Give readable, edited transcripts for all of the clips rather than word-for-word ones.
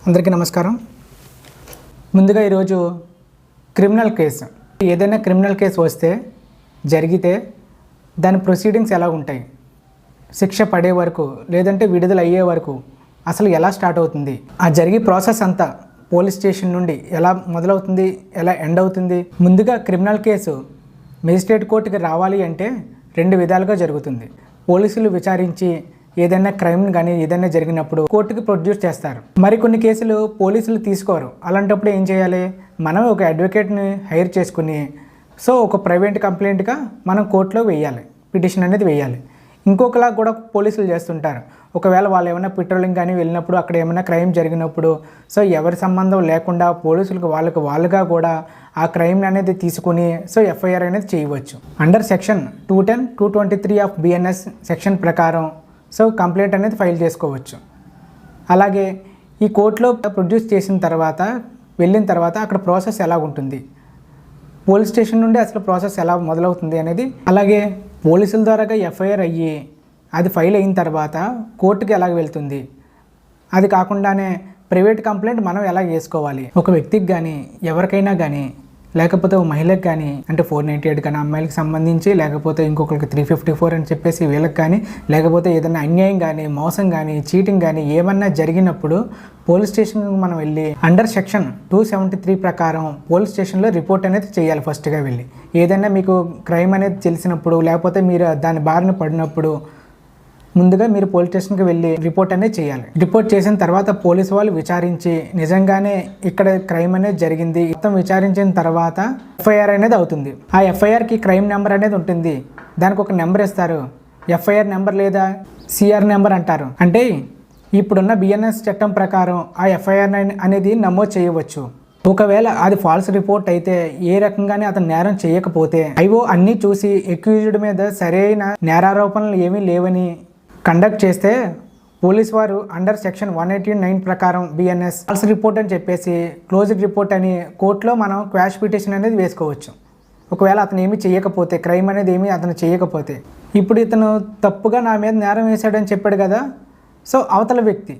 అందరికీ నమస్కారం. ముందుగా ఈరోజు క్రిమినల్ కేసు, ఏదైనా క్రిమినల్ కేసు వస్తే జరిగితే దాని ప్రొసీడింగ్స్ ఎలా ఉంటాయి, శిక్ష పడే వరకు లేదంటే విడుదల అయ్యే వరకు అసలు ఎలా స్టార్ట్ అవుతుంది, ఆ జరిగే ప్రాసెస్ అంతా పోలీస్ స్టేషన్ నుండి ఎలా మొదలవుతుంది, ఎలా ఎండ్ అవుతుంది. ముందుగా క్రిమినల్ కేసు మెజిస్ట్రేట్ కోర్టుకి రావాలి అంటే రెండు విధాలుగా జరుగుతుంది. పోలీసులు విచారించి ఏదైనా క్రైమ్ కానీ ఏదైనా జరిగినప్పుడు కోర్టుకి ప్రొడ్యూస్ చేస్తారు. మరికొన్ని కేసులు పోలీసులు తీసుకోరు. అలాంటప్పుడు ఏం చేయాలి, మనం ఒక అడ్వకేట్ని హైర్ చేసుకుని ఒక ప్రైవేట్ కంప్లైంట్గా మనం కోర్టులో వేయాలి, పిటిషన్ అనేది వేయాలి. ఇంకొకలా కూడా పోలీసులు చేస్తుంటారు. ఒకవేళ వాళ్ళు ఏమైనా పెట్రోలింగ్ కానీ వెళ్ళినప్పుడు అక్కడ ఏమైనా క్రైమ్ జరిగినప్పుడు ఎవరి సంబంధం లేకుండా పోలీసులకు వాళ్ళుగా కూడా ఆ క్రైమ్ అనేది తీసుకుని ఎఫ్ఐఆర్ అనేది చేయవచ్చు. Under section 210, 223 of BNS section ప్రకారం కంప్లైంట్ అనేది ఫైల్ చేసుకోవచ్చు. అలాగే ఈ కోర్టులో ప్రొడ్యూస్ చేసిన తర్వాత వెళ్ళిన తర్వాత అక్కడ ప్రాసెస్ ఎలా ఉంటుంది, పోలీస్ స్టేషన్ నుండి అసలు ప్రాసెస్ ఎలా మొదలవుతుంది అనేది, అలాగే పోలీసుల ద్వారా ఎఫ్ఐఆర్ అయ్యి అది ఫైల్ అయిన తర్వాత కోర్టుకి ఎలా వెళ్తుంది, అది కాకుండానే ప్రైవేట్ కంప్లైంట్ మనం ఎలా చేసుకోవాలి. ఒక వ్యక్తికి కానీ ఎవరికైనా కానీ లేకపోతే ఒక మహిళకి కానీ అంటే 498 కానీ అమ్మాయిలకు సంబంధించి, లేకపోతే ఇంకొకరికి 354 అని చెప్పేసి వీళ్ళకి కానీ, లేకపోతే ఏదైనా అన్యాయం కానీ మోసం కానీ చీటింగ్ కానీ ఏమన్నా జరిగినప్పుడు పోలీస్ స్టేషన్కి మనం వెళ్ళి అండర్ సెక్షన్ 273 ప్రకారం పోలీస్ స్టేషన్లో రిపోర్ట్ అనేది చేయాలి. ఫస్ట్గా వెళ్ళి ఏదైనా మీకు క్రైమ్ అనేది తెలిసినప్పుడు లేకపోతే మీరు దాని బారిన పడినప్పుడు ముందుగా మీరు పోలీస్ స్టేషన్కి వెళ్ళి రిపోర్ట్ అనేది చేయాలి. రిపోర్ట్ చేసిన తర్వాత పోలీసు వాళ్ళు విచారించి నిజంగానే ఇక్కడ క్రైమ్ అనేది జరిగింది మొత్తం విచారించిన తర్వాత ఎఫ్ఐఆర్ అనేది అవుతుంది. ఆ ఎఫ్ఐఆర్కి క్రైమ్ నెంబర్ అనేది ఉంటుంది. దానికి ఒక నెంబర్ ఇస్తారు, ఎఫ్ఐఆర్ నెంబర్ లేదా సిఆర్ నెంబర్ అంటారు. అంటే ఇప్పుడున్న BNS చట్టం ప్రకారం ఆ ఎఫ్ఐఆర్ అనేది నమోదు చేయవచ్చు. ఒకవేళ అది ఫాల్స్ రిపోర్ట్ అయితే, ఏ రకంగానే అతను నేరం చేయకపోతే ఐఓ అన్నీ చూసి అక్యూజ్డ్ మీద సరైన నేరారోపణలు ఏమీ లేవని కండక్ట్ చేస్తే పోలీస్ వారు అండర్ సెక్షన్ 189 ప్రకారం BNS ఫాల్స్ రిపోర్ట్ అని చెప్పేసి క్లోజ్డ్ రిపోర్ట్ అని కోర్టులో మనం క్వాష్ పిటిషన్ అనేది వేసుకోవచ్చు. ఒకవేళ అతను ఏమీ చేయకపోతే, క్రైమ్ అనేది ఏమీ అతను చేయకపోతే, ఇప్పుడు ఇతను తప్పుగా నా మీద నేరం వేశాడని చెప్పాడు కదా, అవతల వ్యక్తి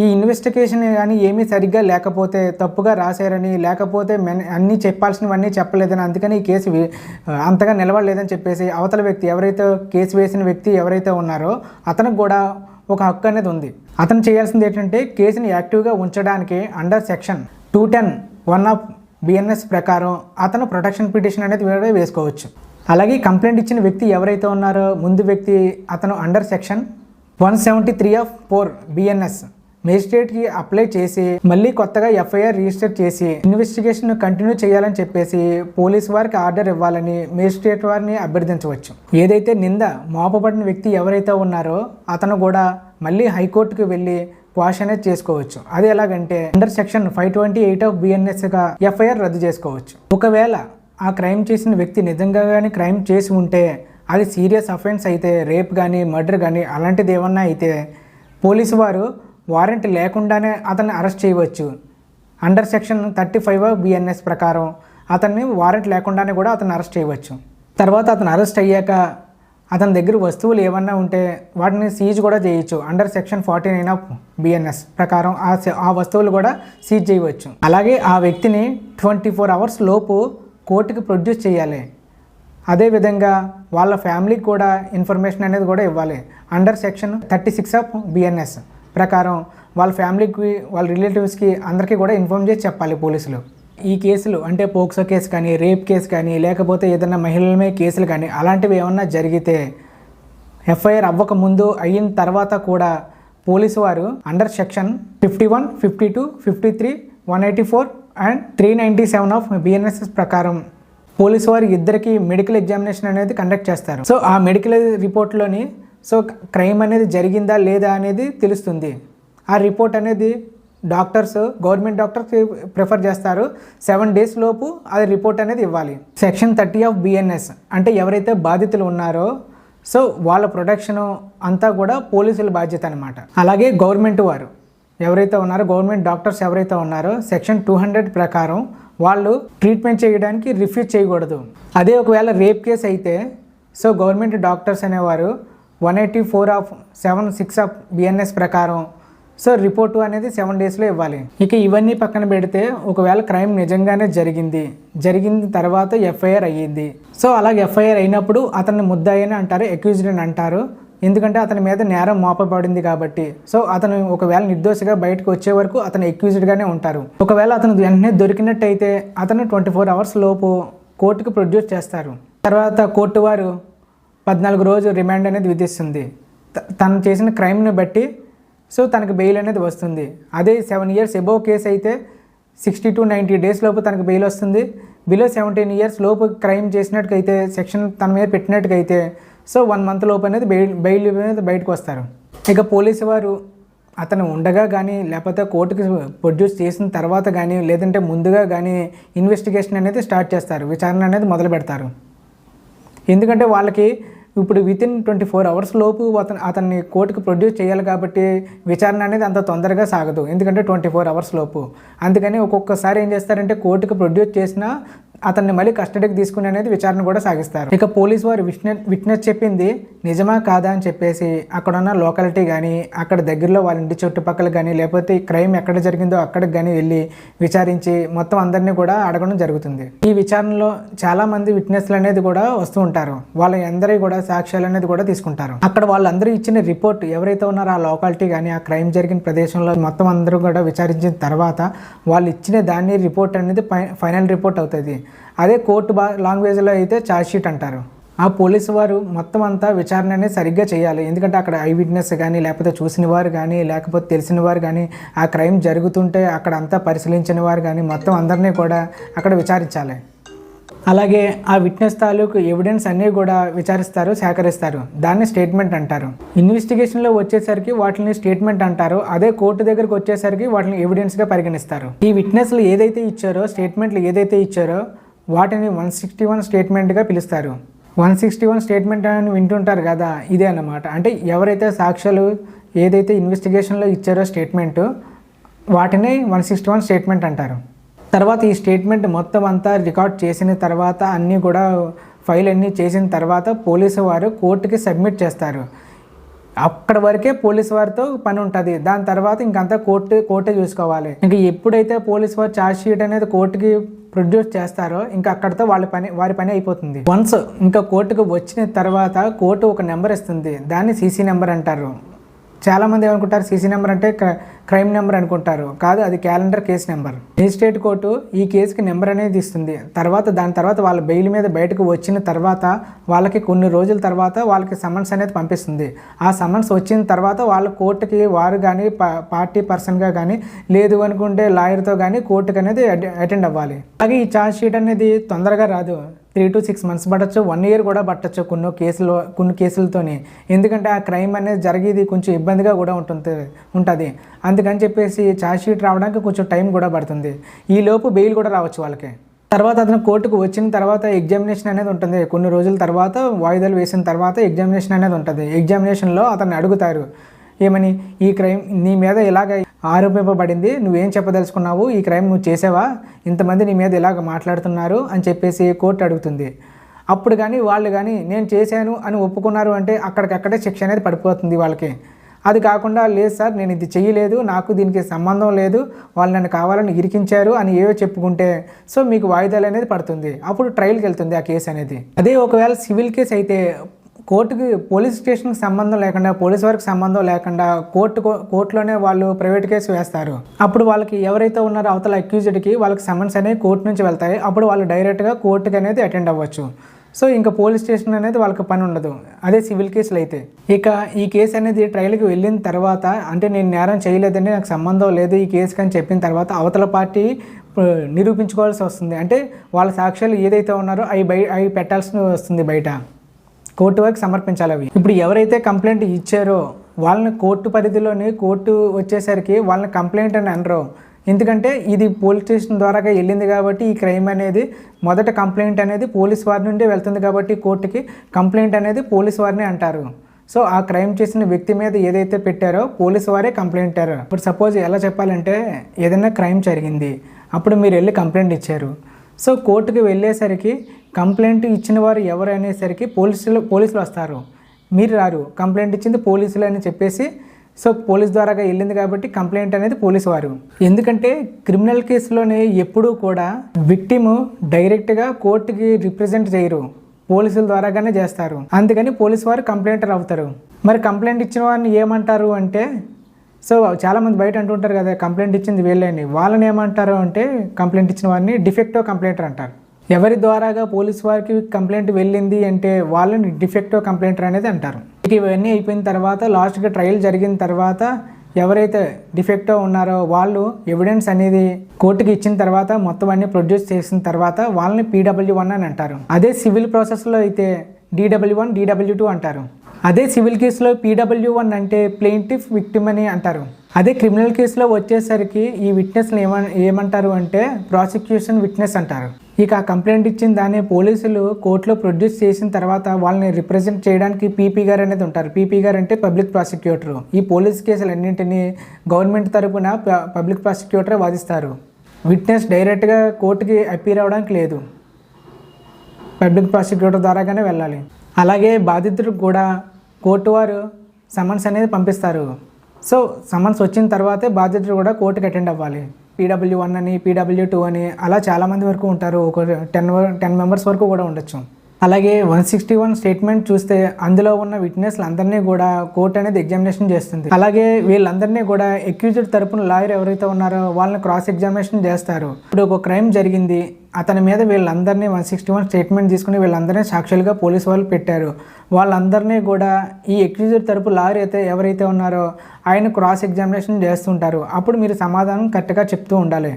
ఈ ఇన్వెస్టిగేషన్ కానీ ఏమీ సరిగ్గా లేకపోతే, తప్పుగా రాశారని, లేకపోతే అన్నీ చెప్పాల్సినవన్నీ చెప్పలేదని, అందుకని ఈ కేసు అంతగా నిలబడలేదని చెప్పేసి అవతల వ్యక్తి ఎవరైతే కేసు వేసిన వ్యక్తి ఎవరైతే ఉన్నారో అతనికి కూడా ఒక హక్కు అనేది ఉంది. అతను చేయాల్సింది ఏంటంటే కేసుని యాక్టివ్గా ఉంచడానికి అండర్ సెక్షన్ 210(1) ఆఫ్ BNS ప్రకారం అతను ప్రొటెక్షన్ పిటిషన్ అనేది వేసుకోవచ్చు. అలాగే కంప్లైంట్ ఇచ్చిన వ్యక్తి ఎవరైతే ఉన్నారో ముందు వ్యక్తి అతను అండర్ సెక్షన్ 173 ఆఫ్ 4 BNS మేజిస్ట్రేట్కి అప్లై చేసి మళ్ళీ కొత్తగా ఎఫ్ఐఆర్ రిజిస్టర్ చేసి ఇన్వెస్టిగేషన్ కంటిన్యూ చేయాలని చెప్పేసి పోలీసు వారికి ఆర్డర్ ఇవ్వాలని మేజిస్ట్రేట్ వారిని అభ్యర్థించవచ్చు. ఏదైతే నింద మోపబడిన వ్యక్తి ఎవరైతే ఉన్నారో అతను కూడా మళ్ళీ హైకోర్టుకు వెళ్ళి క్వాష్ అనేది చేసుకోవచ్చు. అది ఎలాగంటే అండర్ సెక్షన్ 528 ఆఫ్ BNSగా ఎఫ్ఐఆర్ రద్దు చేసుకోవచ్చు. ఒకవేళ ఆ క్రైమ్ చేసిన వ్యక్తి నిజంగా కానీ క్రైమ్ చేసి ఉంటే, అది సీరియస్ అఫెన్స్ అయితే, రేప్ కానీ మర్డర్ కానీ అలాంటిది ఏమన్నా అయితే పోలీసు వారు వారెంట్ లేకుండానే అతన్ని అరెస్ట్ చేయవచ్చు. అండర్ సెక్షన్ 35 ఆఫ్ BNS ప్రకారం అతన్ని వారెంట్ లేకుండానే కూడా అతన్ని అరెస్ట్ చేయవచ్చు. తర్వాత అతను అరెస్ట్ అయ్యాక అతని దగ్గర వస్తువులు ఏమన్నా ఉంటే వాటిని సీజ్ కూడా చేయొచ్చు. అండర్ సెక్షన్ 49 ఆఫ్ BNS ప్రకారం ఆ వస్తువులు కూడా సీజ్ చేయవచ్చు. అలాగే ఆ వ్యక్తిని 24 అవర్స్ లోపు కోర్టుకి ప్రొడ్యూస్ చేయాలి. అదేవిధంగా వాళ్ళ ఫ్యామిలీకి కూడా ఇన్ఫర్మేషన్ అనేది కూడా ఇవ్వాలి. అండర్ సెక్షన్ 36 ఆఫ్ BNS ప్రకారం వాళ్ళ ఫ్యామిలీకి, వాళ్ళ రిలేటివ్స్కి అందరికీ కూడా ఇన్ఫార్మ్ చేసి చెప్పాలి పోలీసులు. ఈ కేసులు అంటే పోక్సో కేసు కానీ, రేప్ కేసు కానీ, లేకపోతే ఏదైనా మహిళల మీద కేసులు కానీ అలాంటివి ఏమన్నా జరిగితే ఎఫ్ఐఆర్ అవ్వక ముందు అయిన తర్వాత కూడా పోలీసు వారు under section 51, 52, 53, 184 and 397 of BNS ప్రకారం పోలీసు వారి ఇద్దరికి మెడికల్ ఎగ్జామినేషన్ అనేది కండక్ట్ చేస్తారు. ఆ మెడికల్ రిపోర్ట్లోని క్రైమ్ అనేది జరిగిందా లేదా అనేది తెలుస్తుంది. ఆ రిపోర్ట్ అనేది గవర్నమెంట్ డాక్టర్స్ ప్రిఫర్ చేస్తారు. 7 days లోపు అది రిపోర్ట్ అనేది ఇవ్వాలి. సెక్షన్ 30 ఆఫ్ BNS అంటే ఎవరైతే బాధితులు ఉన్నారో వాళ్ళ ప్రొటెక్షన్ అంతా కూడా పోలీసుల బాధ్యత అనమాట. అలాగే గవర్నమెంట్ వారు ఎవరైతే ఉన్నారో, గవర్నమెంట్ డాక్టర్స్ ఎవరైతే ఉన్నారో సెక్షన్ 200 ప్రకారం వాళ్ళు ట్రీట్మెంట్ చేయడానికి రిఫ్యూజ్ చేయకూడదు. అదే ఒకవేళ రేప్ కేసు అయితే గవర్నమెంట్ డాక్టర్స్ అనేవారు 184 ఆఫ్ 76 ఆఫ్ BNS ప్రకారం సో రిపోర్టు అనేది 7 డేస్లో ఇవ్వాలి. ఇక ఇవన్నీ పక్కన పెడితే ఒకవేళ క్రైమ్ నిజంగానే జరిగిన తర్వాత ఎఫ్ఐఆర్ అయ్యింది. సో అలాగే ఎఫ్ఐఆర్ అయినప్పుడు అతన్ని ముద్దాయి అని అంటారు, అక్యూజ్డ్ అని అంటారు. ఎందుకంటే అతని మీద నేరం మోపబడింది కాబట్టి. సో అతను ఒకవేళ నిర్దోషిగా బయటకు వచ్చే వరకు అతను అక్యూజ్డ్గానే ఉంటారు. ఒకవేళ అతను వెంటనే దొరికినట్టయితే అతను 24 అవర్స్ లోపు కోర్టుకు ప్రొడ్యూస్ చేస్తారు. తర్వాత కోర్టు వారు 14 రోజులు రిమాండ్ అనేది విధిస్తుంది. తను చేసిన క్రైమ్ని బట్టి సో తనకు బెయిల్ అనేది వస్తుంది. అదే 7 years ఎబోవ్ కేసు అయితే 60 to 90 days లోపు తనకు బెయిల్ వస్తుంది. బిలో 17 years లోపు క్రైమ్ చేసినట్టుకైతే సెక్షన్ తన మీద పెట్టినట్టుకైతే సో 1 month లోపు అనేది బెయిల్ మీద బయటకు వస్తారు. ఇక పోలీసు వారు అతను ఉండగా కానీ లేకపోతే కోర్టుకి ప్రొడ్యూస్ చేసిన తర్వాత కానీ లేదంటే ముందుగా కానీ ఇన్వెస్టిగేషన్ అనేది స్టార్ట్ చేస్తారు, విచారణ అనేది మొదలు పెడతారు. ఎందుకంటే వాళ్ళకి ఇప్పుడు వితిన్ 24 hours లోపు అతన్ని కోర్టుకు ప్రొడ్యూస్ చేయాలి కాబట్టి విచారణ అనేది అంత తొందరగా సాగదు, ఎందుకంటే 24 hours లోపు. అందుకని ఒక్కొక్కసారి ఏం చేస్తారంటే కోర్టుకు ప్రొడ్యూస్ చేసిన అతన్ని మళ్ళీ కస్టడీకి తీసుకుని అనేది విచారణ కూడా సాగిస్తారు. ఇక పోలీసు వారు విట్నెస్ చెప్పింది నిజమా కాదా అని చెప్పేసి అక్కడ ఉన్న లోకాలిటీ కానీ అక్కడ దగ్గరలో వాళ్ళ ఇంటి చుట్టుపక్కల కానీ లేకపోతే క్రైమ్ ఎక్కడ జరిగిందో అక్కడికి కానీ వెళ్ళి విచారించి మొత్తం అందరినీ కూడా అడగడం జరుగుతుంది. ఈ విచారణలో చాలా మంది విట్నెస్లు అనేది కూడా వస్తూ ఉంటారు. వాళ్ళ అందరి కూడా సాక్ష్యాలు అనేది కూడా తీసుకుంటారు. అక్కడ వాళ్ళందరూ ఇచ్చిన రిపోర్ట్ ఎవరైతే ఉన్నారో ఆ లోకాలిటీ కానీ ఆ క్రైమ్ జరిగిన ప్రదేశంలో మొత్తం అందరూ కూడా విచారించిన తర్వాత వాళ్ళు ఇచ్చిన దాన్ని రిపోర్ట్ అనేది ఫైనల్ రిపోర్ట్ అవుతుంది. అదే కోర్టు లాంగ్వేజ్లో అయితే ఛార్జ్ షీట్ అంటారు. ఆ పోలీసు వారు మొత్తం అంతా విచారణ అనేది సరిగ్గా చేయాలి. ఎందుకంటే అక్కడ ఐ విట్నెస్ కానీ లేకపోతే చూసిన వారు కానీ లేకపోతే తెలిసిన వారు కానీ ఆ క్రైమ్ జరుగుతుంటే అక్కడ అంతా పరిశీలించిన వారు కానీ మొత్తం అందరినీ కూడా అక్కడ విచారించాలి. అలాగే ఆ విట్నెస్ తాలూకు ఎవిడెన్స్ అన్నీ కూడా విచారిస్తారు, సేకరిస్తారు. దాన్ని స్టేట్మెంట్ అంటారు. ఇన్వెస్టిగేషన్లో వచ్చేసరికి వాటిని స్టేట్మెంట్ అంటారు. అదే కోర్టు దగ్గరకు వచ్చేసరికి వాటిని ఎవిడెన్స్గా పరిగణిస్తారు. ఈ విట్నెస్లు ఏదైతే ఇచ్చారో స్టేట్మెంట్లు ఏదైతే ఇచ్చారో వాటిని 161 స్టేట్మెంట్గా పిలుస్తారు. 161 స్టేట్మెంట్ అని వింటుంటారు కదా, ఇదే అన్నమాట. అంటే ఎవరైతే సాక్ష్యాలు ఏదైతే ఇన్వెస్టిగేషన్లో ఇచ్చారో స్టేట్మెంటు వాటిని 161 స్టేట్మెంట్ అంటారు. తర్వాత ఈ స్టేట్మెంట్ మొత్తం అంతా రికార్డ్ చేసిన తర్వాత అన్నీ కూడా ఫైల్ అన్నీ చేసిన తర్వాత పోలీసు వారు కోర్టుకి సబ్మిట్ చేస్తారు. అక్కడ వరకే పోలీసు వారితో పని ఉంటుంది. దాని తర్వాత ఇంకంతా కోర్టే చూసుకోవాలి. ఇంకా ఎప్పుడైతే పోలీసు వారు ఛార్జ్ షీట్ అనేది కోర్టుకి ప్రొడ్యూస్ చేస్తారో ఇంకా అక్కడితో వారి పని అయిపోతుంది. వన్స్ ఇంకా కోర్టుకు వచ్చిన తర్వాత కోర్టు ఒక నెంబర్ ఇస్తుంది, దాన్ని సీసీ నెంబర్ అంటారు. చాలామంది ఏమనుకుంటారు సీసీ నెంబర్ అంటే క్రైమ్ నెంబర్ అనుకుంటారు. కాదు, అది calendar case number. Magistrate court ఈ కేసుకి నెంబర్ అనేది ఇస్తుంది. దాని తర్వాత వాళ్ళ బెయిల్ మీద బయటకు వచ్చిన తర్వాత వాళ్ళకి కొన్ని రోజుల తర్వాత వాళ్ళకి సమన్స్ అనేది పంపిస్తుంది. ఆ సమన్స్ వచ్చిన తర్వాత వాళ్ళ కోర్టుకి వారు కానీ పార్టీ పర్సన్గా కానీ లేదు అనుకుంటే లాయర్తో కానీ కోర్టుకి అనేది అటెండ్ అవ్వాలి. అలాగే ఈ ఛార్జ్ షీట్ అనేది తొందరగా రాదు. 3 to 6 months పట్టచ్చు, 1 year కూడా పట్టచ్చు కొన్ని కేసులతోని. ఎందుకంటే ఆ క్రైమ్ అనేది జరిగేది కొంచెం ఇబ్బందిగా కూడా ఉంటుంది. అందుకని చెప్పేసి ఛార్జ్ షీట్ రావడానికి కొంచెం టైం కూడా పడుతుంది. ఈ లోపు బెయిల్ కూడా రావచ్చు వాళ్ళకి. తర్వాత అతను కోర్టుకు వచ్చిన తర్వాత ఎగ్జామినేషన్ అనేది ఉంటుంది. కొన్ని రోజుల తర్వాత వాయిదాలు వేసిన తర్వాత ఎగ్జామినేషన్ అనేది ఉంటుంది. ఎగ్జామినేషన్లో అతన్ని అడుగుతారు, ఏమని, ఈ క్రైమ్ నీ మీద ఇలాగ ఆరోపింపబడింది, నువ్వేం చెప్పదలుచుకున్నావు, ఈ క్రైమ్ నువ్వు చేసావా, ఇంతమంది నీ మీద ఇలాగ మాట్లాడుతున్నారు అని చెప్పేసి కోర్టు అడుగుతుంది. అప్పుడు కానీ వాళ్ళు కానీ నేను చేశాను అని ఒప్పుకున్నారు అంటే అక్కడికక్కడే శిక్ష అనేది పడిపోతుంది వాళ్ళకి. అది కాకుండా లేదు సార్ నేను ఇది చేయలేదు, నాకు దీనికి సంబంధం లేదు, వాళ్ళు నన్ను కావాలని ఇరికించారు అని ఏవో చెప్పుకుంటే సో మీకు వాయిదాలు అనేది పడుతుంది. అప్పుడు ట్రయల్కి వెళ్తుంది ఆ కేసు అనేది. అదే ఒకవేళ సివిల్ కేసు అయితే కోర్టుకి పోలీస్ స్టేషన్కి సంబంధం లేకుండా పోలీస్ వారికి సంబంధం లేకుండా కోర్టులోనే వాళ్ళు ప్రైవేట్ కేసు వేస్తారు. అప్పుడు వాళ్ళకి ఎవరైతే ఉన్నారో అవతల అక్యూజ్డ్కి వాళ్ళకి సమన్స్ అనేవి కోర్టు నుంచి వెళ్తాయి. అప్పుడు వాళ్ళు డైరెక్ట్గా కోర్టుకి అనేది అటెండ్ అవ్వచ్చు. సో ఇంకా పోలీస్ స్టేషన్ అనేది వాళ్ళకి పని ఉండదు. అదే సివిల్ కేసులు అయితే ఇక ఈ కేసు అనేది ట్రయల్కి వెళ్ళిన తర్వాత అంటే నేను నేరం చేయలేదండి, నాకు సంబంధం లేదు ఈ కేసుకి అని చెప్పిన తర్వాత అవతల పార్టీ నిరూపించుకోవాల్సి వస్తుంది. అంటే వాళ్ళ సాక్ష్యాలు ఏదైతే ఉన్నారో అవి పెట్టాల్సి వస్తుంది, బయట కోర్టు వరకు సమర్పించాలి అవి. ఇప్పుడు ఎవరైతే కంప్లైంట్ ఇచ్చారో వాళ్ళని కోర్టు పరిధిలోని కోర్టు వచ్చేసరికి వాళ్ళని కంప్లైంట్ అని అనరు. ఎందుకంటే ఇది పోలీస్ స్టేషన్ ద్వారాగా వెళ్ళింది కాబట్టి ఈ క్రైమ్ అనేది మొదట కంప్లైంట్ అనేది పోలీస్ వారి నుండి వెళ్తుంది కాబట్టి కోర్టుకి కంప్లైంట్ అనేది పోలీస్ వారిని అంటారు. సో ఆ క్రైమ్ చేసిన వ్యక్తి మీద ఏదైతే పెట్టారో పోలీసు వారే కంప్లైంటారు. ఇప్పుడు సపోజ్ ఎలా చెప్పాలంటే ఏదైనా క్రైమ్ జరిగింది, అప్పుడు మీరు వెళ్ళి కంప్లైంట్ ఇచ్చారు. సో కోర్టుకి వెళ్ళేసరికి కంప్లైంట్ ఇచ్చిన వారు ఎవరు అనేసరికి పోలీసులు వస్తారు, మీరు రారు, కంప్లైంట్ ఇచ్చింది పోలీసులు అని చెప్పేసి సో పోలీస్ ద్వారాగా వెళ్ళింది కాబట్టి కంప్లైంట్ అనేది పోలీసు వారు. ఎందుకంటే క్రిమినల్ కేసులోనే ఎప్పుడూ కూడా విక్టిమ్ డైరెక్ట్గా కోర్టుకి రిప్రజెంట్ చేయరు, పోలీసుల ద్వారాగానే చేస్తారు. అందుకని పోలీసు వారు కంప్లైంటర్ అవుతారు. మరి కంప్లైంట్ ఇచ్చిన వారిని ఏమంటారు అంటే, సో చాలామంది బయట అంటుంటారు కదా కంప్లైంట్ ఇచ్చింది వీళ్ళని, వాళ్ళని ఏమంటారు అంటే కంప్లైంట్ ఇచ్చిన వారిని డిఫెక్టివ్ కంప్లైంటర్ అంటారు. ఎవరి ద్వారాగా పోలీసు వారికి కంప్లైంట్ వెళ్ళింది అంటే వాళ్ళని డిఫెక్టివ్ కంప్లైంటర్ అనేది అంటారు. ఇవన్నీ అయిపోయిన తర్వాత లాస్ట్గా ట్రయల్ జరిగిన తర్వాత ఎవరైతే డిఫెక్టివ్ ఉన్నారో వాళ్ళు ఎవిడెన్స్ అనేది కోర్టుకి ఇచ్చిన తర్వాత మొత్తం అన్ని ప్రొడ్యూస్ చేసిన తర్వాత వాళ్ళని PW1 అని అంటారు. అదే సివిల్ ప్రాసెస్లో అయితే DW1, DW2 అంటారు. అదే సివిల్ కేసులో PW1 అంటే ప్లెయింటిఫ్ విక్టిమ్ అని అంటారు. అదే క్రిమినల్ కేసులో వచ్చేసరికి ఈ విట్నెస్లు ఏమంటారు అంటే ప్రాసిక్యూషన్ విట్నెస్ అంటారు. ఇక ఆ కంప్లైంట్ ఇచ్చిన దాన్ని పోలీసులు కోర్టులో ప్రొడ్యూస్ చేసిన తర్వాత వాళ్ళని రిప్రజెంట్ చేయడానికి PP గారు అనేది ఉంటారు. PP గారు అంటే పబ్లిక్ ప్రాసిక్యూటర్. ఈ పోలీస్ కేసులన్నింటినీ గవర్నమెంట్ తరపున పబ్లిక్ ప్రాసిక్యూటరే వాదిస్తారు. విట్నెస్ డైరెక్ట్గా కోర్టుకి అపీర్ అవ్వడానికి లేదు, పబ్లిక్ ప్రాసిక్యూటర్ ద్వారాగానే వెళ్ళాలి. అలాగే బాధితుడికి కూడా కోర్టు వారు సమన్స్ అనేది పంపిస్తారు. సో సమన్స్ వచ్చిన తర్వాతే బాధితుడు కూడా కోర్టుకి అటెండ్ అవ్వాలి. PW1 అని, PW2 అని అలా చాలామంది వరకు ఉంటారు. ఒక 10 మెంబర్స్ వరకు కూడా ఉండొచ్చు. అలాగే 161 స్టేట్మెంట్ చూస్తే అందులో ఉన్న విట్నెస్లు అందరినీ కూడా కోర్టు అనేది ఎగ్జామినేషన్ చేస్తుంది. అలాగే వీళ్ళందరినీ కూడా అక్యూజ్డ్ తరపున లాయర్ ఎవరైతే ఉన్నారో వాళ్ళని క్రాస్ ఎగ్జామినేషన్ చేస్తారు. ఇప్పుడు ఒక క్రైమ్ జరిగింది, అతని మీద వీళ్ళందరినీ 161 స్టేట్మెంట్ తీసుకుని వీళ్ళందరినీ సాక్షులుగా పోలీసు వాళ్ళు పెట్టారు. వాళ్ళందరినీ కూడా ఈ అక్యూజ్డ్ తరపు లాయర్ అయితే ఎవరైతే ఉన్నారో ఆయన క్రాస్ ఎగ్జామినేషన్ చేస్తుంటారు. అప్పుడు మీరు సమాధానం కరెక్ట్గా చెప్తూ ఉండాలి.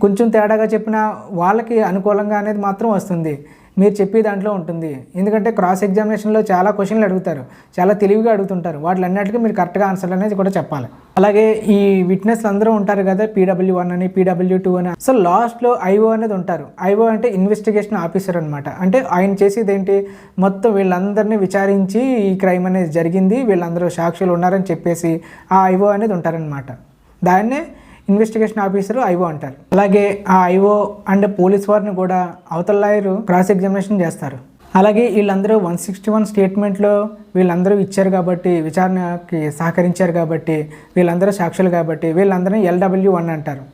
కొంచెం తేడాగా చెప్పినా వాళ్ళకి అనుకూలంగా అనేది మాత్రం వస్తుంది, మీరు చెప్పే దాంట్లో ఉంటుంది. ఎందుకంటే క్రాస్ ఎగ్జామినేషన్లో చాలా క్వశ్చన్లు అడుగుతారు, చాలా తెలివిగా అడుగుతుంటారు. వాటిలన్నిటికీ మీరు కరెక్ట్గా ఆన్సర్ అనేది కూడా చెప్పాలి. అలాగే ఈ విట్నెస్లు అందరూ ఉంటారు కదా, PW1 అని, PW2 అని. సో లాస్ట్లో IO అనేది ఉంటారు. IO అంటే ఇన్వెస్టిగేషన్ ఆఫీసర్ అనమాట. అంటే ఆయన చేసేది ఏంటి, మొత్తం వీళ్ళందరినీ విచారించి ఈ క్రైమ్ అనేది జరిగింది, వీళ్ళందరూ సాక్షులు ఉన్నారని చెప్పేసి ఆ IO అనేది ఉంటారనమాట. దాన్నే ఇన్వెస్టిగేషన్ ఆఫీసర్ IO అంటారు. అలాగే ఆ IO అండ్ పోలీస్ వారిని కూడా అవతల లాయర్ క్రాస్ ఎగ్జామినేషన్ చేస్తారు. అలాగే వీళ్ళందరూ 161 స్టేట్మెంట్లో వీళ్ళందరూ ఇచ్చారు కాబట్టి, విచారణకి సహకరించారు కాబట్టి, వీళ్ళందరూ సాక్షులు కాబట్టి వీళ్ళందరినీ LW1 అంటారు.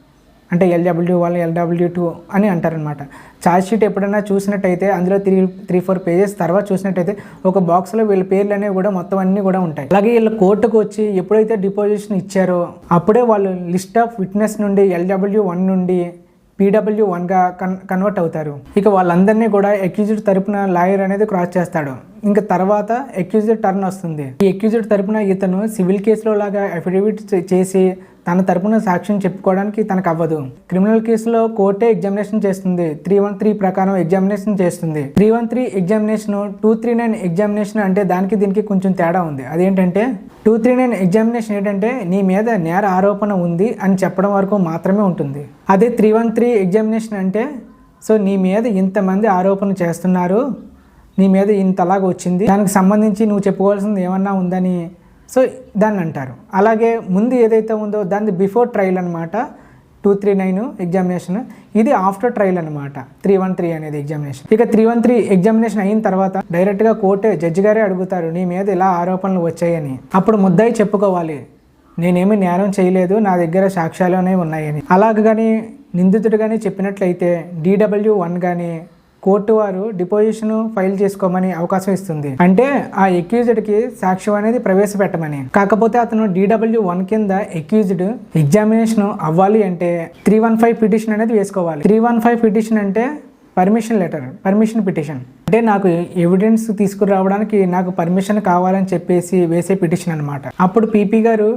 అంటే LW1, LW2 అని అంటారనమాట. ఛార్జ్ షీట్ ఎప్పుడైనా చూసినట్టయితే అందులో 3-4 పేజెస్ తర్వాత చూసినట్టయితే ఒక బాక్స్లో వీళ్ళ పేర్లు అనేవి కూడా మొత్తం అన్నీ కూడా ఉంటాయి. అలాగే వీళ్ళు కోర్టుకు వచ్చి ఎప్పుడైతే డిపోజిషన్ ఇచ్చారో అప్పుడే వాళ్ళు లిస్ట్ ఆఫ్ విట్నెస్ నుండి LW1 నుండి PW1గా కన్వర్ట్ అవుతారు. ఇక వాళ్ళందరినీ కూడా అక్యూజ్డ్ తరపున లాయర్ అనేది క్రాస్ చేస్తాడు. ఇంకా తర్వాత అక్యూజ్డ్ టర్న్ వస్తుంది. ఈ అక్యూజ్డ్ తరపున ఇతను సివిల్ కేసులో లాగా అఫిడవిట్ చేసి తన తరపున సాక్ష్యం చెప్పుకోవడానికి తనకు అవ్వదు. క్రిమినల్ కేసులో కోర్టే ఎగ్జామినేషన్ చేస్తుంది. 313 ప్రకారం ఎగ్జామినేషన్ చేస్తుంది. 313 ఎగ్జామినేషన్ 239 ఎగ్జామినేషన్ అంటే దానికి దీనికి కొంచెం తేడా ఉంది. అదేంటంటే 239 ఎగ్జామినేషన్ ఏంటంటే నీ మీద నేర ఆరోపణ ఉంది అని చెప్పడం వరకు మాత్రమే ఉంటుంది. అదే 313 ఎగ్జామినేషన్ అంటే సో నీ మీద ఇంతమంది ఆరోపణ చేస్తున్నారు, నీ మీద ఇంతలాగా వచ్చింది, దానికి సంబంధించి నువ్వు చెప్పుకోవాల్సింది ఏమన్నా ఉందని సో దాన్ని అంటారు. అలాగే ముందు ఏదైతే ఉందో దాన్ని బిఫోర్ ట్రయల్ అనమాట 239 ఎగ్జామినేషన్. ఇది ఆఫ్టర్ ట్రయల్ అనమాట 313 అనేది ఎగ్జామినేషన్. ఇక 313 ఎగ్జామినేషన్ అయిన తర్వాత డైరెక్ట్గా కోర్టే జడ్జి గారే అడుగుతారు నీ మీద ఇలా ఆరోపణలు వచ్చాయని. అప్పుడు ముద్దాయి చెప్పుకోవాలి నేనేమీ నేరం చేయలేదు, నా దగ్గర సాక్ష్యాలు అనేవి ఉన్నాయని. అలాగ కానీ నిందితుడు కానీ చెప్పినట్లయితే DW1 కానీ కోర్టు వారు డిపోజిషన్ ఫైల్ చేసుకోమని అవకాశం ఇస్తుంది. అంటే ఆ అక్యూజ్డ్కి సాక్ష్యం అనేది ప్రవేశపెట్టమని. కాకపోతే అతను DW1 కింద అక్యూజ్డ్ ఎగ్జామినేషన్ అవ్వాలి అంటే 315 పిటిషన్ అనేది వేసుకోవాలి. 315 పిటిషన్ అంటే పర్మిషన్ లెటర్, పర్మిషన్ పిటిషన్ అంటే నాకు ఎవిడెన్స్ తీసుకురావడానికి నాకు పర్మిషన్ కావాలని చెప్పేసి వేసే పిటిషన్ అనమాట. అప్పుడు PP గారు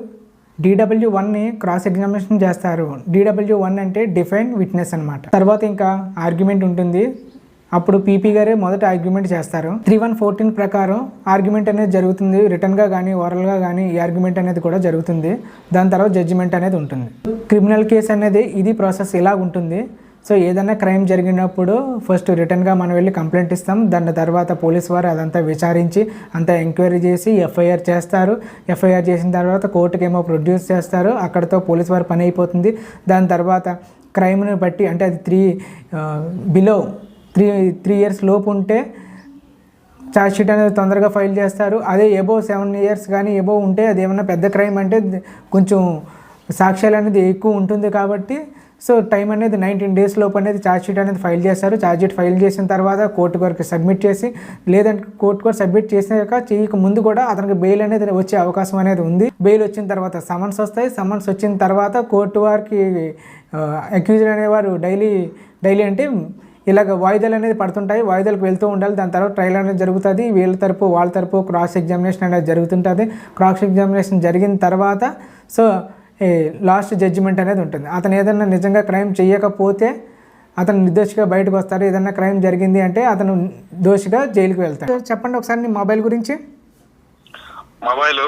DW1ని క్రాస్ ఎగ్జామినేషన్ చేస్తారు. DW1 అంటే డిఫైన్ విట్నెస్ అనమాట. తర్వాత ఇంకా ఆర్గ్యుమెంట్ ఉంటుంది. అప్పుడు PP గారే మొదట ఆర్గ్యుమెంట్ చేస్తారు. 3114 ప్రకారం ఆర్గ్యుమెంట్ అనేది జరుగుతుంది. రిటర్న్గా కానీ ఓరల్గా కానీ ఈ ఆర్గ్యుమెంట్ అనేది కూడా జరుగుతుంది. దాని తర్వాత జడ్జిమెంట్ అనేది ఉంటుంది. క్రిమినల్ కేసు అనేది ఇది ప్రాసెస్ ఇలా ఉంటుంది. సో ఏదైనా క్రైమ్ జరిగినప్పుడు ఫస్ట్ రిటర్న్గా మనం వెళ్ళి కంప్లైంట్ ఇస్తాం. దాని తర్వాత పోలీస్ వారు అదంతా విచారించి అంతా ఎంక్వైరీ చేసి FIR చేస్తారు. FIR చేసిన తర్వాత కోర్టుకి ఏమో ప్రొడ్యూస్ చేస్తారు. అక్కడితో పోలీస్ వారు పని అయిపోతుంది. దాని తర్వాత క్రైమ్ని బట్టి అంటే అది 3 years లోపు ఉంటే ఛార్జ్ షీట్ అనేది తొందరగా ఫైల్ చేస్తారు. అదే ఎబో 7 years కానీ ఎబో ఉంటే అది ఏమన్నా పెద్ద క్రైమ్ అంటే కొంచెం సాక్ష్యాలు అనేది ఎక్కువ ఉంటుంది కాబట్టి సో టైం అనేది 19 days లోపు అనేది ఛార్జ్ షీట్ అనేది ఫైల్ చేస్తారు. ఛార్జ్ షీట్ ఫైల్ చేసిన తర్వాత కోర్టు వరకు సబ్మిట్ చేసి, లేదంటే కోర్టు వరకు సబ్మిట్ చేసినాక చేయక ముందు కూడా అతనికి బెయిల్ అనేది వచ్చే అవకాశం అనేది ఉంది. బెయిల్ వచ్చిన తర్వాత సమన్స్ వస్తాయి. సమన్స్ వచ్చిన తర్వాత కోర్టు వారికి అక్యూజ్డ్ అనేవారు డైలీ అంటే ఇలాగ వాయిదాలు అనేది పడుతుంటాయి. వాయిదాలకు వెళ్తూ ఉండాలి. దాని తర్వాత ట్రయల్ అనేది జరుగుతుంది. వీళ్ళ తరపు వాళ్ళ తరపు క్రాస్ ఎగ్జామినేషన్ అనేది జరుగుతుంటుంది. క్రాస్ ఎగ్జామినేషన్ జరిగిన తర్వాత సో లాస్ట్ జడ్జిమెంట్ అనేది ఉంటుంది. అతను ఏదైనా నిజంగా క్రైమ్ చేయకపోతే అతను నిర్దోషిగా బయటకు వస్తారు. ఏదైనా క్రైమ్ జరిగింది అంటే అతను దోషిగా జైలుకి వెళ్తాడు. చెప్పండి ఒకసారి నీ మొబైల్ గురించి. మొబైల్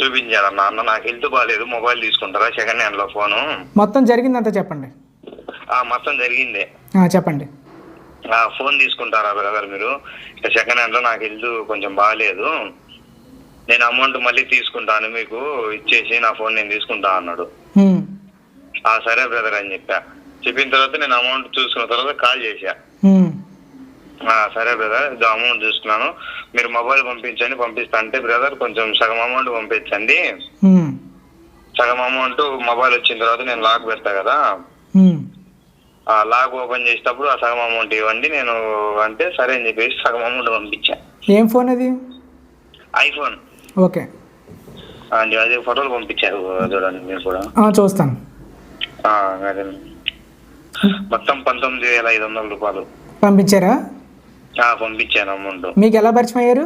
చూపించారన్న, అన్న నాకు హెల్త్ బాగాలేదు, మొబైల్ తీసుకుంటారా సెకండ్ హ్యాండ్ లో ఫోను. మొత్తం జరిగిందంతా చెప్పండి. మొత్తం జరిగింది చెప్పండి. ఫోన్ తీసుకుంటారా బ్రదర్ మీరు? సెకండ్ హ్యాండ్ లో నాకు హెల్త్ కొంచెం బాగాలేదు, నేను అమౌంట్ మళ్ళీ తీసుకుంటాను, మీకు ఇచ్చేసి నా ఫోన్ నేను తీసుకుంటా అన్నాడు. సరే బ్రదర్ అని చెప్పిన తర్వాత నేను అమౌంట్ చూసుకున్న తర్వాత కాల్ చేశా. సరే బ్రదర్ ఇది అమౌంట్ చూసుకున్నాను, మీరు మొబైల్ పంపిస్తా అంటే బ్రదర్ కొంచెం సగం అమౌంట్ పంపించండి, సగం అమౌంట్ మొబైల్ వచ్చిన తర్వాత నేను లాక్ పెడతా కదా, లాక్ ఓపెన్ చేసేటప్పుడు ఆ సగం అమౌంట్ ఇవ్వండి నేను అంటే సరే అని చెప్పేసి సగం అమౌంట్ పంపించా. ఏం ఫోన్ అది? ఐఫోన్. ఓకే, అదే ఫోటోలు పంపించారు చూడండి మీరు కూడా. చూస్తాను. అదే మొత్తం 19,500 రూపాయలు పంపించారా? పంపించాను అమౌంట్. మీకు ఎలా పరిచయం అయ్యారు?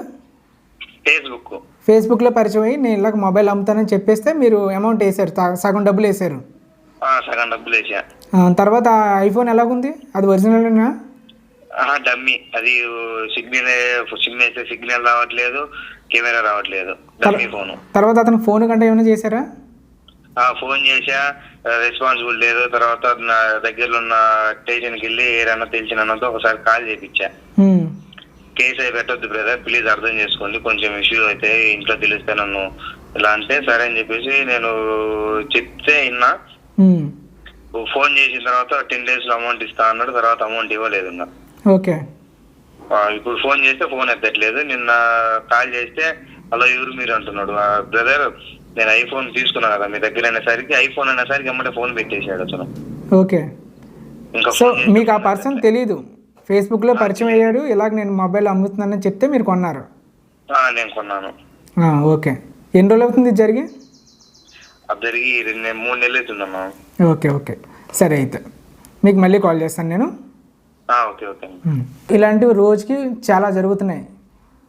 ఫేస్బుక్లో పరిచయం అయ్యి నేను ఇలాగ మొబైల్ అమ్ముతానని చెప్పేస్తే మీరు అమౌంట్ వేసారు, సగం డబ్బులు వేసారు. సగం డబ్బులు వేసా. తర్వాత ఐఫోన్ ఎలాగుంది? అది ఒరిజినల్? డమ్మీ. అది సిగ్నల్ రావట్లేదు, కెమెరా రావట్లేదు, డమ్మీ ఫోన్. తర్వాత అతను ఫోన్ కంటే ఏమైనా చేశారా? ఫోన్ చేసా, రెస్పాన్సిబుల్ లేదు. తర్వాత నా దగ్గరలో ఉన్న స్టేషన్కి వెళ్ళి ఏదన్నా తెలిసినంత ఒకసారి కాల్ చేయించా. కేసు అయి పెట్టొద్దు బ్రదర్ ప్లీజ్ అర్థం చేసుకోండి, కొంచెం ఇష్యూ అయితే ఇంట్లో తెలిస్తే నన్ను ఇలా అంటే సరే అని చెప్పేసి నేను చెప్తే విన్నా. ఫోన్ చేసిన తర్వాత 10 days లో అమౌంట్ ఇస్తా అన్నాడు. తర్వాత అమౌంట్ ఇవ్వలేదు. ఓకే, ఇప్పుడు ఫోన్ చేస్తే ఫోన్ ఎత్తట్లేదు. నిన్న కాల్ చేస్తే హలో ఎవరు మీరు అంటున్నాడు. బ్రదర్ నేను ఐఫోన్ తీసుకున్నా కదా మీ దగ్గర అనేసరికి ఐఫోన్ అనేసరికి అమ్మటే ఫోన్ పెట్టేశాడు అతను. ఓకే, సో మీకు ఆ పర్సన్ తెలీదు, ఫేస్బుక్లో పరిచయం అయ్యాడు, ఇలాగ నేను మొబైల్ అమ్ముతున్నానని చెప్తే మీరు కొన్నారు? నేను కొన్నాను. ఓకే, ఎన్ని రోజులు అవుతుంది జరిగి? అది జరిగి 3 నెలలు అవుతుందమ్మా. ఓకే, సరే అయితే మీకు మళ్ళీ కాల్ చేస్తాను నేను. ఓకే. ఇలాంటివి రోజుకి చాలా జరుగుతున్నాయి.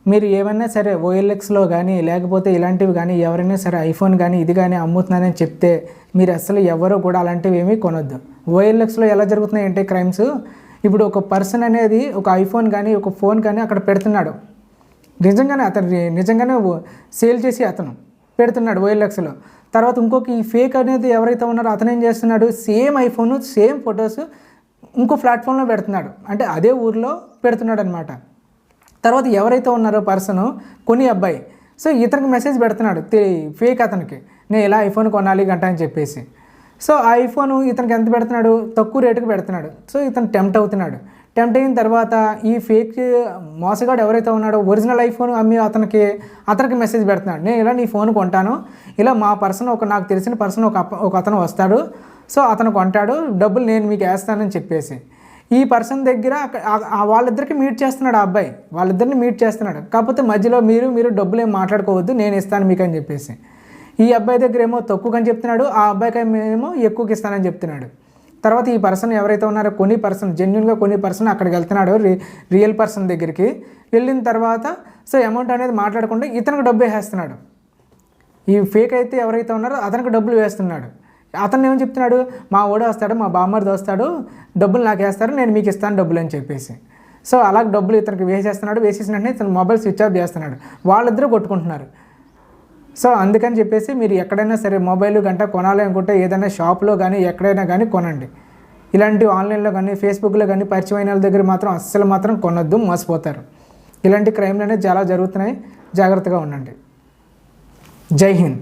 మీరు ఏమైనా సరే ఓఎల్ఎక్స్లో కానీ లేకపోతే ఇలాంటివి కానీ ఎవరైనా సరే ఐఫోన్ కానీ ఇది కానీ అమ్ముతున్నానని చెప్తే మీరు అసలు ఎవరో కూడా అలాంటివి ఏమీ కొనొద్దు. ఓఎల్ఎక్స్లో ఎలా జరుగుతున్నాయి అంటే క్రైమ్స్, ఇప్పుడు ఒక పర్సన్ అనేది ఒక ఐఫోన్ కానీ ఒక ఫోన్ కానీ అక్కడ పెడుతున్నాడు, నిజంగానే సేల్ చేసి అతను పెడుతున్నాడు ఓఎల్ఎక్స్లో. తర్వాత ఇంకొక ఈ ఫేక్ అనేది ఎవరైతే ఉన్నారో అతను ఏం చేస్తున్నాడు, సేమ్ ఐఫోన్ సేమ్ ఫొటోస్ ఇంకో ప్లాట్ఫామ్లో పెడుతున్నాడు, అంటే అదే ఊర్లో పెడుతున్నాడు అనమాట. తర్వాత ఎవరైతే ఉన్నారో పర్సన్ కొని అబ్బాయి, సో ఇతనికి మెసేజ్ పెడుతున్నాడు ఫేక్ అతనికి, నేను ఇలా ఐఫోన్ కొనాలి గంట అని చెప్పేసి. సో ఆ ఐఫోన్ ఇతనికి ఎంత పెడుతున్నాడు, తక్కువ రేటుకి పెడుతున్నాడు. సో ఇతను టెంప్ట్ అవుతున్నాడు. టెంప్ట్ అయిన తర్వాత ఈ ఫేక్ మోసగాడు ఎవరైతే ఉన్నాడో ఒరిజినల్ ఐఫోన్ అమ్మి అతనికి మెసేజ్ పెడుతున్నాడు, నేను ఇలా నీ ఫోన్ కొంటాను, ఇలా మా పర్సన్ నాకు తెలిసిన పర్సన్ ఒక అతను వస్తాడు, సో అతను కొంటాడు, డబ్బులు నేను మీకు వేస్తానని చెప్పేసి ఈ పర్సన్ దగ్గర వాళ్ళిద్దరికి మీట్ చేస్తున్నాడు. ఆ అబ్బాయి వాళ్ళిద్దరిని మీట్ చేస్తున్నాడు. కాకపోతే మధ్యలో మీరు డబ్బులు ఏం మాట్లాడుకోవద్దు, నేను ఇస్తాను మీకు అని చెప్పేసి. ఈ అబ్బాయి దగ్గర ఏమో తక్కువగా అని చెప్తున్నాడు, ఆ అబ్బాయికి ఏమో ఎక్కువకి ఇస్తానని చెప్తున్నాడు. తర్వాత ఈ పర్సన్ ఎవరైతే ఉన్నారో జెన్యున్గా కొన్ని పర్సన్ అక్కడికి వెళ్తున్నాడు రియల్ పర్సన్ దగ్గరికి. వెళ్ళిన తర్వాత సో అమౌంట్ అనేది మాట్లాడకుండా ఇతనికి డబ్బు వేసేస్తున్నాడు. ఈ ఫేక్ అయితే ఎవరైతే ఉన్నారో అతనికి డబ్బులు వేస్తున్నాడు. అతను ఏమని చెప్తున్నాడు, మా ఓడ వస్తాడు, మా బామ్మర్ది వస్తాడు, డబ్బులు నాకు వేస్తారు, నేను మీకు ఇస్తాను డబ్బులు అని చెప్పేసి. సో అలాగ డబ్బులు ఇతనికి వేసేస్తున్నాడు. వేసేసిన వెంటనే ఇతను మొబైల్ స్విచ్ ఆఫ్ చేస్తున్నాడు. వాళ్ళిద్దరూ కొట్టుకుంటున్నారు. సో అందుకని చెప్పేసి మీరు ఎక్కడైనా సరే మొబైల్ గంట కొనాలి అనుకుంటే ఏదైనా షాప్లో కానీ ఎక్కడైనా కానీ కొనండి. ఇలాంటివి ఆన్లైన్లో కానీ ఫేస్బుక్లో కానీ పరిచయమైన వాళ్ళ దగ్గర మాత్రం అస్సలు మాత్రం కొనొద్దు, మోసపోతారు. ఇలాంటి క్రైమ్లు అనేది చాలా జరుగుతున్నాయి, జాగ్రత్తగా ఉండండి. జై హింద్.